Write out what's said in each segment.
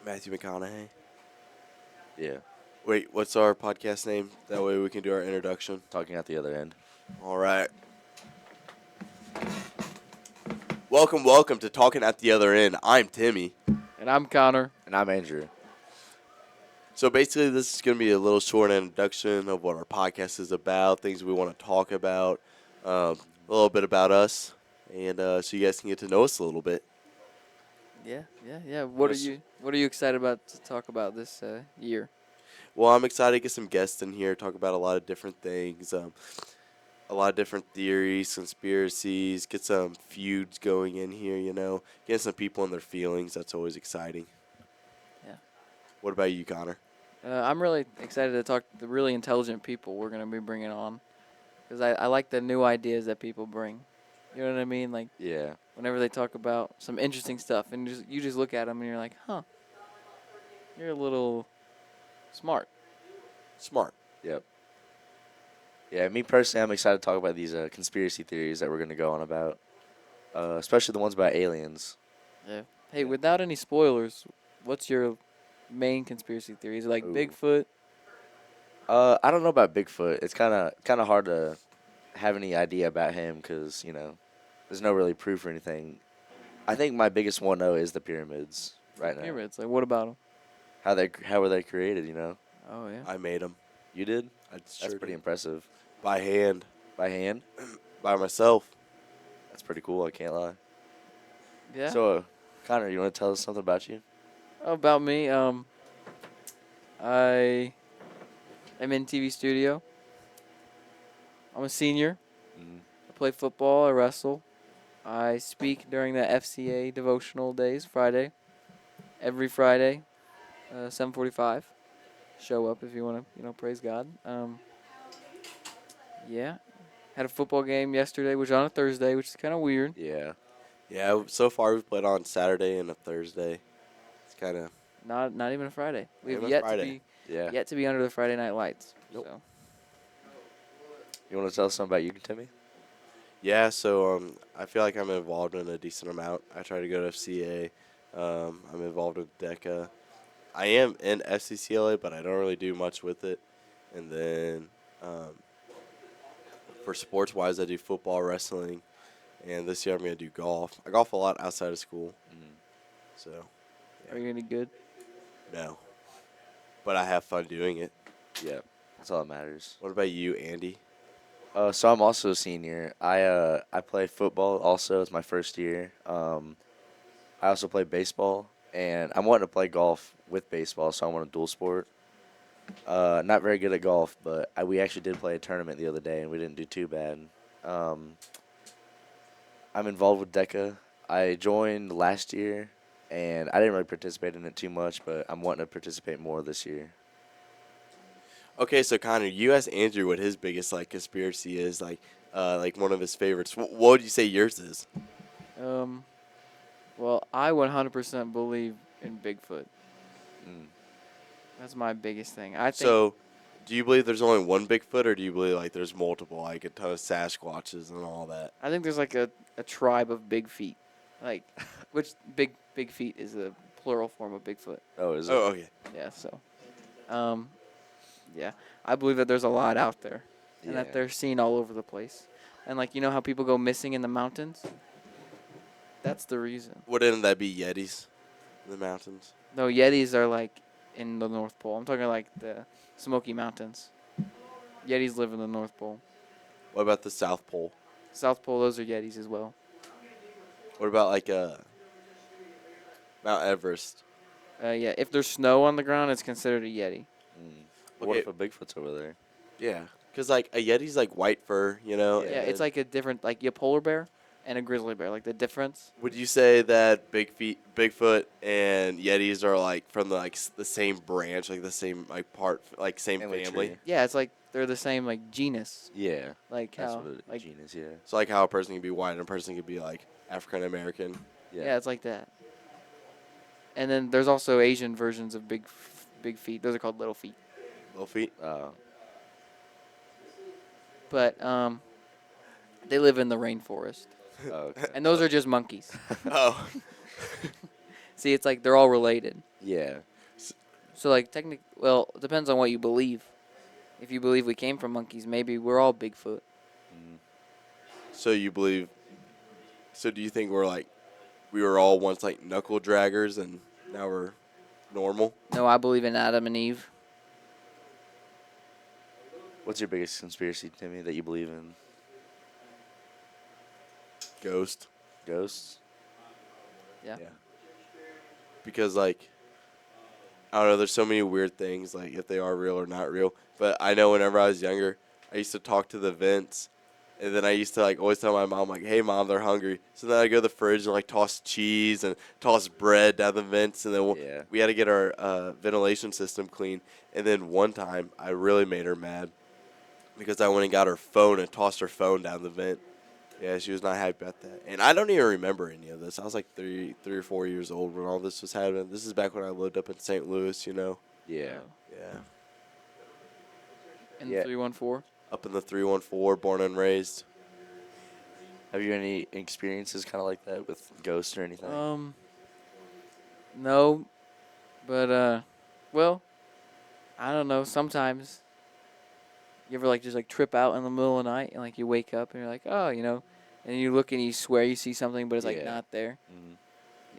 Matthew McConaughey. Yeah, Wait, what's our podcast name? That way we can do our introduction. talking at the other end. All right. Welcome to Talking at the Other End. I'm Timmy. And I'm Connor. And I'm Andrew. So basically, this is going to be a little short introduction of what our podcast is about, things we want to talk about, a little bit about us, and so you guys can get to know us a little bit. Yeah. What Yes. are you excited about to talk about this year? Well, I'm excited to get some guests in here, talk about a lot of different things, a lot of different theories, conspiracies, get some feuds going in here, get some people in their feelings. That's always exciting. Yeah. What about you, Connor? I'm really excited to talk to the really intelligent people we're gonna be bringing on, because I like the new ideas that people bring. You know what I mean? Like Yeah. whenever they talk about some interesting stuff, and you just look at them and you're like, huh, you're a little smart. Smart. Yep. Yeah, me personally, I'm excited to talk about these conspiracy theories that we're going to go on about, especially the ones about aliens. Yeah. Hey, without any spoilers, what's your main conspiracy theory? Is it like Ooh. Bigfoot? I don't know about Bigfoot. It's kind of hard to have any idea about him because there's no really proof or anything. I think my biggest one though is the pyramids right now. Pyramids. Like what about them? How were they created? Oh yeah. I made them. You did. That's That's pretty impressive. by hand, By hand. by myself. That's pretty cool. I can't lie. Yeah. So, Connor, you want to tell us something about you? About me, I am in TV studio. I'm a senior. Mm. I play football. I wrestle. I speak during the FCA devotional days, Friday. Every Friday, 7:45. Show up if you want to, praise God. Yeah. Had a football game yesterday, which was on a Thursday, which is kind of weird. Yeah. Yeah, so far we've played on Saturday and a Thursday. It's kind of Not even a Friday. We have Even a yet Friday. Yeah. to be under the Friday night lights. Nope. So. You want to tell us something about you, Timmy? yeah. So I feel like I'm involved in a decent amount. I try to go to FCA. I'm involved with DECA. I am in FCCLA, but I don't really do much with it. And then for sports wise, I do football, wrestling, and this year I'm gonna do golf. I golf a lot outside of school, so Are you any good? no, but I have fun doing it. Yeah. That's all that matters. What about you, Andy? So I'm also a senior. I play football also. It's my first year. I also play baseball, and I'm wanting to play golf with baseball, so I want a dual sport. Not very good at golf, but we actually did play a tournament the other day, and we didn't do too bad. I'm involved with DECA. I joined last year, and I didn't really participate in it too much, but I'm wanting to participate more this year. Okay, so Connor, you asked Andrew what his biggest conspiracy is, like one of his favorites. What would you say yours is? Well, I 100% believe in Bigfoot. Mm. That's my biggest thing. I think So, do you believe there's only one Bigfoot, or do you believe like there's multiple, like a ton of Sasquatches and all that? I think there's like a tribe of big feet, like which big feet is a plural form of Bigfoot. Oh, is it? Oh, okay. Yeah. So, yeah, I believe that there's a lot out there, and Yeah. that they're seen all over the place. And like how people go missing in the mountains. That's the reason. Wouldn't that be Yetis in the mountains? No, Yetis are like in the North Pole. I'm talking like the Smoky Mountains. Yetis live in the North Pole. What about the South Pole? South Pole, those are Yetis as well. What about like Mount Everest? Yeah, if there's snow on the ground, it's considered a Yeti. What Okay. if a Bigfoot's over there? Yeah, because like a Yeti's like white fur, Yeah. Yeah, it's like a different, like a polar bear and a grizzly bear. Like the difference. Would you say that Bigfoot and Yetis are like from the same branch, like the same like part, like same Family family? tree. Yeah, it's like they're the same like genus. Yeah. Like That's how, what it like genus, yeah. So like how a person can be white and a person can be like African American. yeah, it's like that. And then there's also Asian versions of big feet. Those are called little feet. Little feet. But they live in the rainforest, Okay. and those are just monkeys. Oh, See, it's like they're all related. Yeah. So like well, it depends on what you believe. If you believe we came from monkeys, maybe we're all Bigfoot. Mm. So you believe? So do you think we're like we were all once like knuckle draggers and now we're normal? No, I believe in Adam and Eve. What's your biggest conspiracy, Timmy, that you believe in? Ghost. Ghosts? Yeah. Yeah. Because like I don't know, there's so many weird things like if they are real or not real. But I know whenever I was younger, I used to talk to the vents. And then I used to like always tell my mom like, "Hey mom, they're hungry." So then I go to the fridge and like toss cheese and toss bread down the vents, and then Yeah. we had to get our ventilation system clean. And then one time I really made her mad because I went and got her phone and tossed her phone down the vent. Yeah, she was not happy about that. And I don't even remember any of this. I was like three or 4 years old when all this was happening. This is back when I lived up in St. Louis, you know. Yeah. Yeah, In the Yeah. 314. up in the 314, born and raised. Have you any experiences kind of like that with ghosts or anything? No, but well, I don't know. Sometimes you ever like just like trip out in the middle of the night and like you wake up and you're like, oh, and you look and you swear you see something, but it's like Yeah. not there. Mm.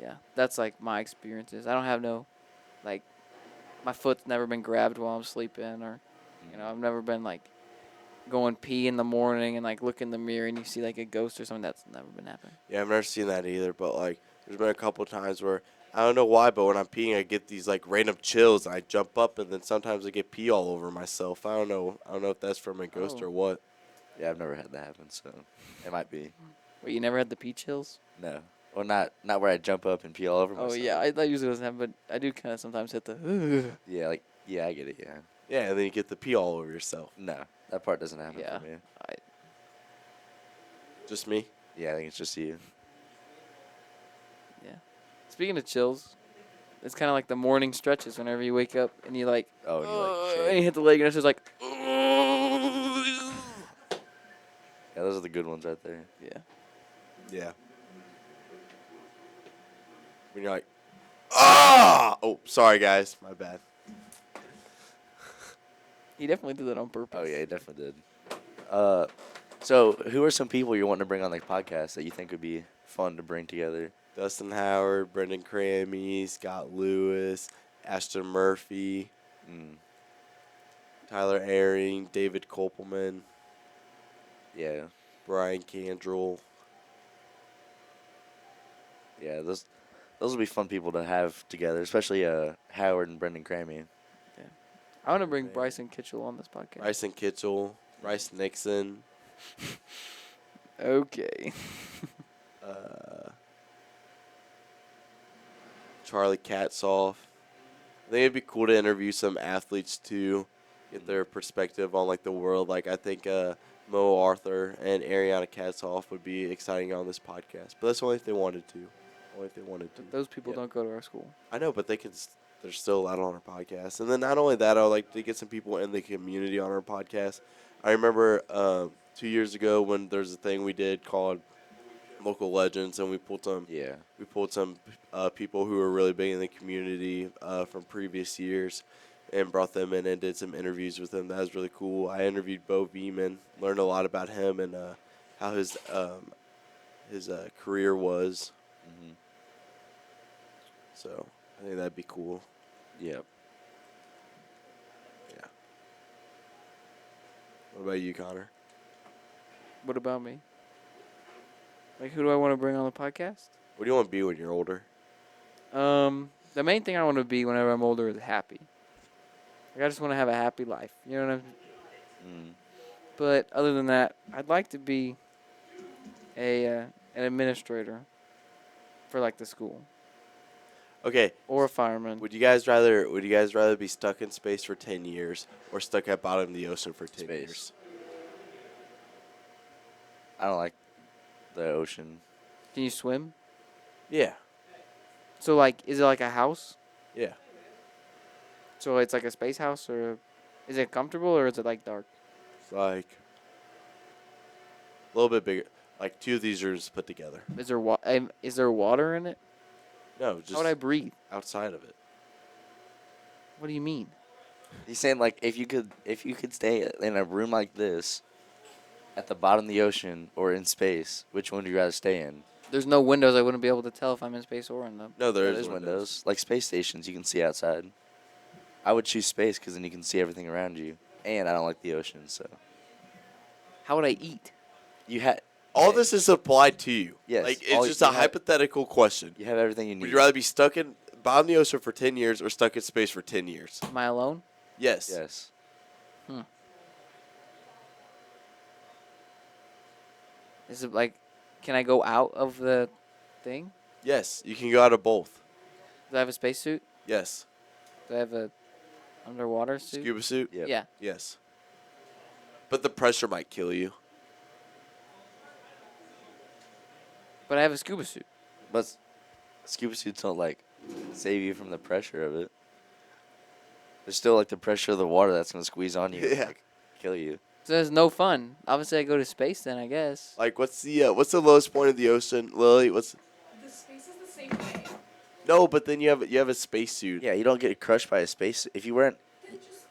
Yeah, that's like my experiences. I don't have no, like, my foot's never been grabbed while I'm sleeping, or, I've never been like going pee in the morning and like look in the mirror and you see like a ghost or something. That's never been happening. Yeah, I've never seen that either. But like, there's been a couple times where I don't know why, but when I'm peeing, I get these like random chills and I jump up, and then sometimes I get pee all over myself. I don't know. I don't know if that's from a ghost Oh, or what. Yeah, I've never had that happen, so it might be. wait, you never had the pee chills? No. Well, not where I jump up and pee all over Oh myself. yeah, that usually doesn't happen, but I do kind of sometimes hit the. Yeah, like yeah, I get it. Yeah. Yeah, and then you get the pee all over yourself. No, that part doesn't happen Yeah, for me. I Just me. Yeah, I think it's just you. yeah. Speaking of chills, it's kind of like the morning stretches whenever you wake up and you like, Oh, and you like and you shake. hit the leg and it's just like, Yeah, those are the good ones right there. yeah. Yeah. When you're like, ah! Oh, sorry guys, my bad. He definitely did that on purpose. Oh yeah, he definitely did. Uh, so who are some people you're wanting to bring on the podcast that you think would be fun to bring together? Dustin Howard, Brendan Crammy, Scott Lewis, Ashton Murphy, Mm, Tyler Airing, David Kopelman, yeah, Brian Candrell. yeah, those will be fun people to have together, especially Howard and Brendan Crammy. Yeah. I want to bring Man. Bryson Kitchell on this podcast. Bryson Kitchell, Bryce Nixon, Okay. uh, Charlie Katzoff. I think it'd be cool to interview some athletes too, get their perspective on like the world. Like I think Mo Arthur and Ariana Katzoff would be exciting on this podcast, but that's only if they wanted to. Only if they wanted to. Those people Yep. don't go to our school. I know, but they can. They're still allowed on our podcast. And then not only that, I would like to get some people in the community on our podcast. I remember 2 years ago when there's a thing we did called Local Legends, and we pulled some Yeah, people who were really big in the community from previous years, and brought them in and did some interviews with them. That was really cool. I interviewed Bo Beeman, learned a lot about him and how his career was. hmm So I think that'd be cool. yeah. Yeah. What about you, Connor? What about me? Like, who do I want to bring on the podcast? What do you want to be when you're older? The main thing I want to be whenever I'm older is happy. Like, I just want to have a happy life. You know what I mean? Mm. But other than that, I'd like to be an administrator for like the school Okay. or a fireman. Would you guys rather be stuck in space for 10 years or stuck at bottom of the ocean for 10 Space. years? I don't like the ocean. Can you swim? Yeah. So like, is it like a house? Yeah. So it's like a space house, or is it comfortable, or is it like dark? It's like a little bit bigger. Like 2 of these rooms put together. Is there water in it? No, How just would I breathe? outside of it. What do you mean? He's saying like if you could stay in a room like this, at the bottom of the ocean or in space, which one would you rather stay in? There's no windows. I wouldn't be able to tell if I'm in space or in the. No, there is There's windows. windows, like space stations. You can see outside. I would choose space because then you can see everything around you, and I don't like the ocean, so How would I eat? you had All this is applied to you. Yes, Like, all it's just you a have- hypothetical question. you have everything you need. Would you rather be stuck in bottom of the ocean for 10 years or stuck in space for 10 years? Am I alone? Yes. Yes. Is it like, can I go out of the thing? Yes. You can go out of both. Do I have a spacesuit? Yes. Do I have a underwater suit? Scuba suit? Yep. Yeah. Yes. But the pressure might kill you. But I have a scuba suit. But scuba suits don't like save you from the pressure of it. There's still like the pressure of the water that's gonna squeeze on you, and, Yeah. like, kill you. So there's no fun. Obviously, I go to space then, I guess. Like, what's the lowest point of the ocean, Lily? What's The space is the same way. No, but then you have a spacesuit. Yeah, you don't get crushed by a space if you weren't. Then just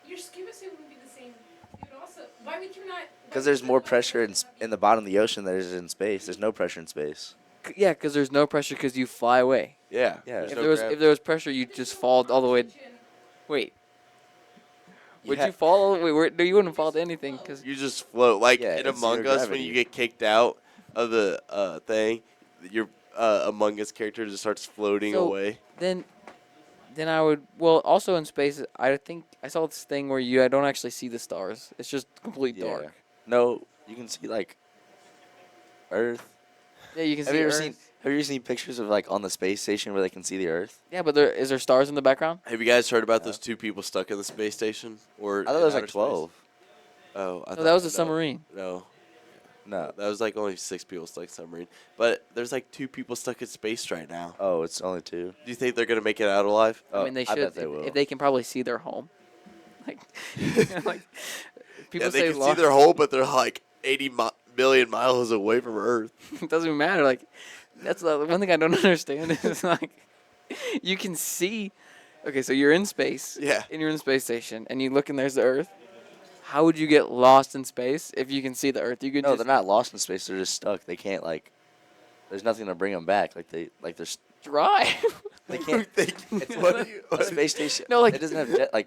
your scuba suit would be the same. It would also. Why would you not? Because there's more pressure in the bottom of the ocean than there is in space. There's no pressure in space. Yeah, because there's no pressure because you fly away. Yeah. Yeah. There's If no there was gravity. if there was pressure, you'd just fall all the way. Wait. Would you fall? No, you wouldn't fall to anything because You just float like Yeah, in it's Among zero Us when gravity. you get kicked out of the thing. Your Among Us character just starts floating So- away. then I would. Well, also in space, I think I saw this thing where I don't actually see the stars. It's just complete Yeah. dark. No, you can see like Earth. Yeah, you can Have see you ever Earth. seen? Have you ever seen pictures of like on the space station where they can see the Earth? Yeah, but is there stars in the background? Have you guys heard about those 2 people stuck in the space station? Or I thought in it was outer like space? 12. Oh, I No, thought that was a submarine. No, No. that was like only 6 people stuck in submarine. But there's like 2 people stuck in space right now. Oh, it's only 2. Do you think they're gonna make it out alive? I mean, they should bet they will. if they can probably see their home. Like, like people Yeah, they say can see their home, but they're like 80 million miles away from Earth. it doesn't even matter. Like, that's the one thing I don't understand is like, you can see. Okay, so you're in space. Yeah. And you're in the space station, and you look and there's the Earth. How would you get lost in space if you can see the Earth? You could No, just they're not lost in space. They're just stuck. They can't like. There's nothing to bring them back. They're. drive. They can't. It's what A space station. No, like- it doesn't have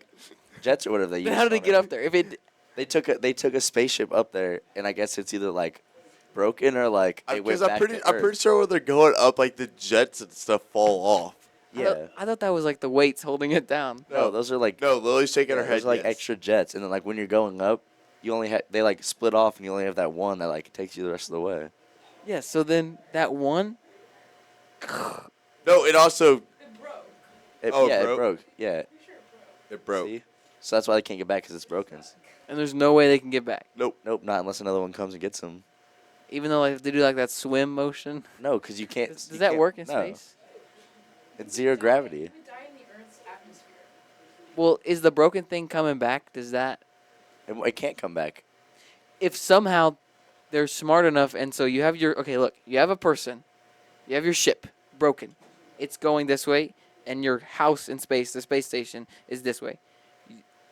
jets or whatever they use. Then how did they on get it. up there? If it They took a spaceship up there, and I guess it's either like broken or like they went Because back to I'm Earth. pretty sure when they're going up, like the jets and stuff fall off. Yeah. I thought that was like the weights holding it down. No, those are like No, Lily's shaking her head. those are like yes. extra jets, and then like when you're going up, you only they like split off, and you only have that one that like takes you the rest of the way. Yeah. So then that one. No, it also It broke. Oh, Yeah, it it broke. Yeah. Pretty sure it broke. it broke. See? So that's why they can't get back because it's broken. And there's no way they can get back. Nope, not unless another one comes and gets them. Even though like, they do like that swim motion. No, because you can't. Does you that can't- work in no. space? It's zero gravity. You would die in the Earth's atmosphere. Well, is the broken thing coming back? Does that It can't come back. if somehow they're smart enough and so you have your okay, look, you have a person, you have your ship broken. It's going this way and your house in space, the space station is this way.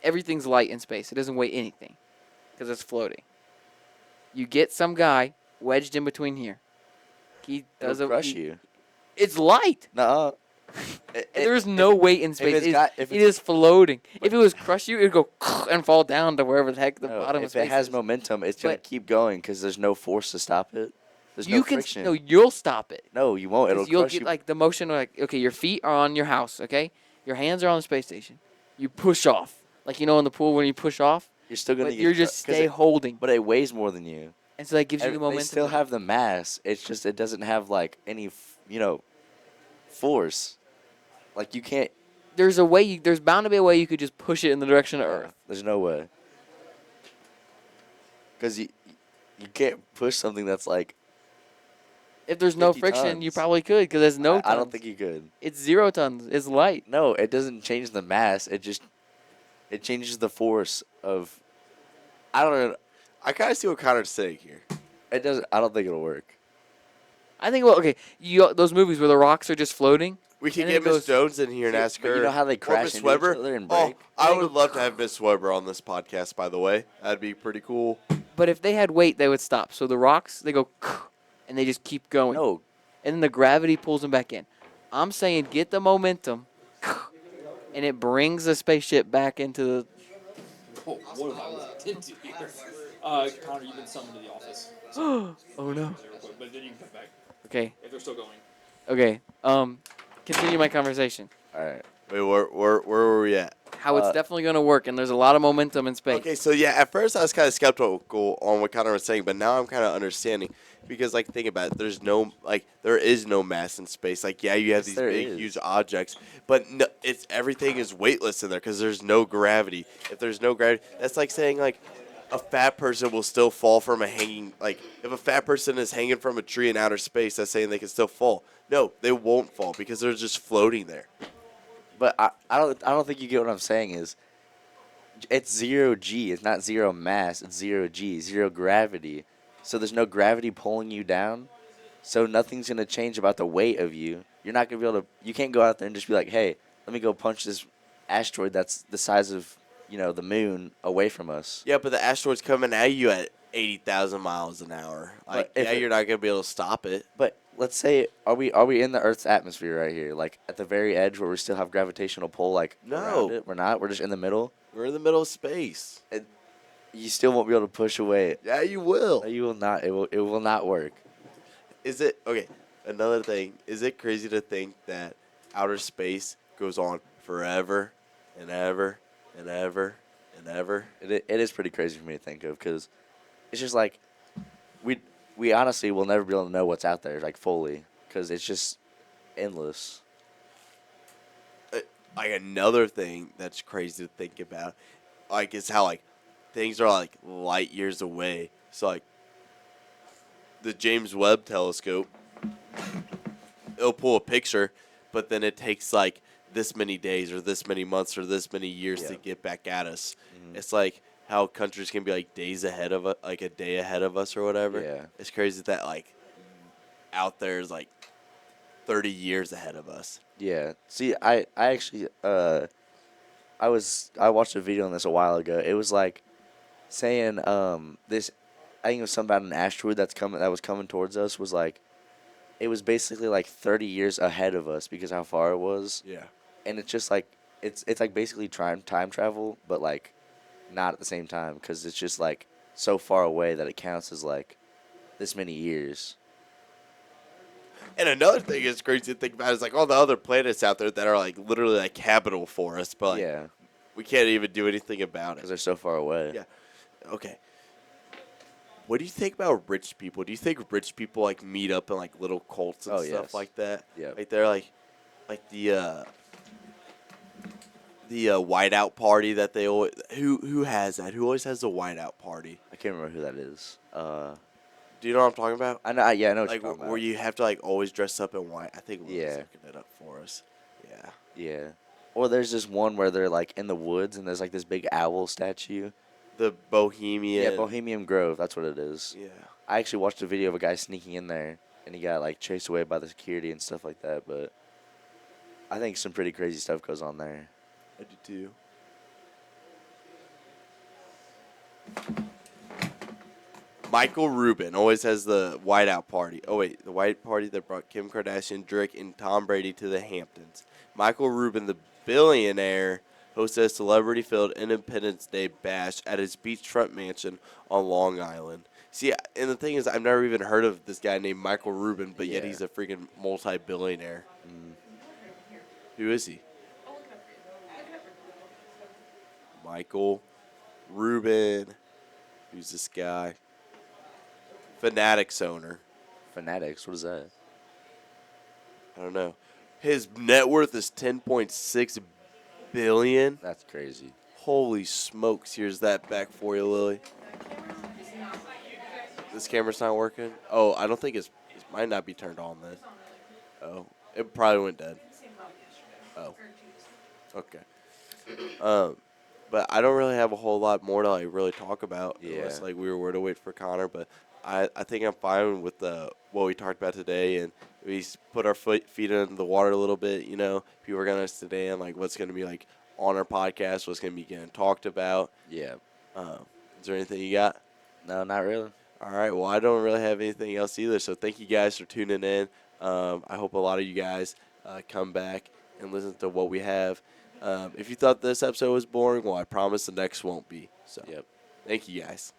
Everything's light in space. It doesn't weigh anything cuz it's floating. You get some guy wedged in between here. He does It'll a crush you. It's light. No. There's no weight in space. It is floating. If it was crush you, it'd go and fall down to wherever the heck the bottom of if space it has is. momentum, it's gonna But- keep going because there's no force to stop it. There's You no can friction. no, you'll stop it. No, you won't. It'll 'Cause you'll crush get you. like the motion like okay, your feet are on your house, okay? Your hands are on the space station. You push off. Like you know in the pool when you push off, you're still gonna. but get you're cru- just 'cause stay it- holding. But it weighs more than you. And so that gives you the They momentum. still have the mass. It's just it doesn't have like any force. Like you can't. There's a way there's bound to be a way you could just push it in the direction of Earth. There's no way. Because you can't push something that's like. If there's no 50 friction, you tons. probably could because there's no I don't tons. think you could. It's 0 tons. It's light. No, it doesn't change the mass. It changes the force of. I don't know. I kind of see what Connor's saying here. It doesn't. I don't think it'll work. I think those movies where the rocks are just floating, We could And then get it Miss goes- Jones in here and ask But her. you know how they or crash Miss into each Weber. other and Oh, break? I They would go- love to have Miss Weber on this podcast. By the way, that'd be pretty cool. But if they had weight, they would stop. So the rocks, they go, and they just keep going. No, And then the gravity pulls them back in. I'm saying get the momentum, and it brings the spaceship back into the. Oh, what have I walked into here? Connor, you've been summoned to the office. Oh no. Real quick, but then you can come back Okay. if they're still going. Okay. Continue my conversation. all right. Wait, where were we at? How it's definitely going to work, and there's a lot of momentum in space. Okay, so yeah, at first I was kind of skeptical on what Connor was saying, but now I'm kind of understanding because, like, think about it. There is no mass in space. Like, yeah, you have Yes, these there big, is. huge objects, but no, everything is weightless in there because there's no gravity. If there's no gravity, that's like saying like a fat person will still fall from a hanging. Like, if a fat person is hanging from a tree in outer space, that's saying they can still fall. No, they won't fall because they're just floating there. But I don't think you get what I'm saying is it's 0 g. It's not zero mass. It's 0 g, zero gravity. So there's no gravity pulling you down. So nothing's gonna change about the weight of you. You're not gonna be able to. You can't go out there and just be like, hey, let me go punch this asteroid that's the size of the moon away from us. Yeah, but the asteroid's coming at you at 80,000 miles an hour. Like, But if yeah, it- you're not gonna be able to stop it. But let's say, are we in the Earth's atmosphere right here, like at the very edge where we still have gravitational pull, like No. around it? We're not. We're just in the middle. We're in the middle of space. You still won't be able to push away. Yeah, you will. No, you will not. It will not work. Is it okay? Another thing, is it crazy to think that outer space goes on forever and ever and ever and ever? It is pretty crazy for me to think of because it's just like we honestly will never be able to know what's out there like fully because it's just endless. Like another thing that's crazy to think about, like is how like things are like light years away. So like the James Webb telescope, it'll pull a picture, but then it takes like this many days or this many months or this many years to Yeah. get back at us. Mhm. It's like how countries can be like days ahead of us, like a day ahead of us or whatever. Yeah. It's crazy that like out there is like 30 years ahead of us. Yeah. See, I actually I watched a video on this a while ago. It was like saying this I think it was something about an asteroid that was coming towards us was like it was basically like 30 years ahead of us because how far it was. Yeah. And it's just like it's like basically time travel but like not at the same time because it's just like so far away that it counts as like this many years. And another thing is crazy to think about is like all the other planets out there that are like literally like habitable for us, but like, Yeah, we can't even do anything about because it. they're so far away. Yeah. Okay. What do you think about rich people? Do you think rich people like meet up in like little cults and Oh, stuff yes. like that? Yeah. Like they're like the whiteout party that they always who has that? Who always has the whiteout party? I can't remember who that is. Do you know what I'm talking about? I know. Yeah, I know what Like you're talking where about. you have to like always dress up in white. I think Will's Yeah. looking it up for us. Yeah. Yeah. Or there's this one where they're like in the woods and there's like this big owl statue. The Bohemian. Yeah, Bohemian Grove. That's what it is. Yeah. I actually watched a video of a guy sneaking in there and he got like chased away by the security and stuff like that. But I think some pretty crazy stuff goes on there. I do too. Michael Rubin always has the whiteout party. Oh wait, the white party that brought Kim Kardashian, Drake, and Tom Brady to the Hamptons. Michael Rubin, the billionaire, hosted a celebrity-filled Independence Day bash at his beachfront mansion on Long Island. See, and the thing is, I've never even heard of this guy named Michael Rubin, but yet Yeah. he's a freaking multi-billionaire. Mm. Who is he? I'll look it up for you. Look it up for you. Michael Rubin. Who's this guy? Fanatics owner. Fanatics. What is that? I don't know. His net worth is 10.6 billion. That's crazy. Holy smokes! Here's that back for you, Lily. This camera's not working. Oh, I don't think it might not be turned on then. Oh, it probably went dead. Same level yesterday. Oh, Or Tuesday. okay. But I don't really have a whole lot more to like really talk about. Unless Yeah. like we were to wait for Connor, but I think I'm fine with what we talked about today, and we put our feet in the water a little bit. You know, people are gonna understand like what's gonna be like on our podcast, what's gonna be getting talked about. Yeah. Is there anything you got? No, not really. All right. Well, I don't really have anything else either. So thank you guys for tuning in. I hope a lot of you guys come back and listen to what we have. If you thought this episode was boring, well, I promise the next won't be. So Yep. thank you guys.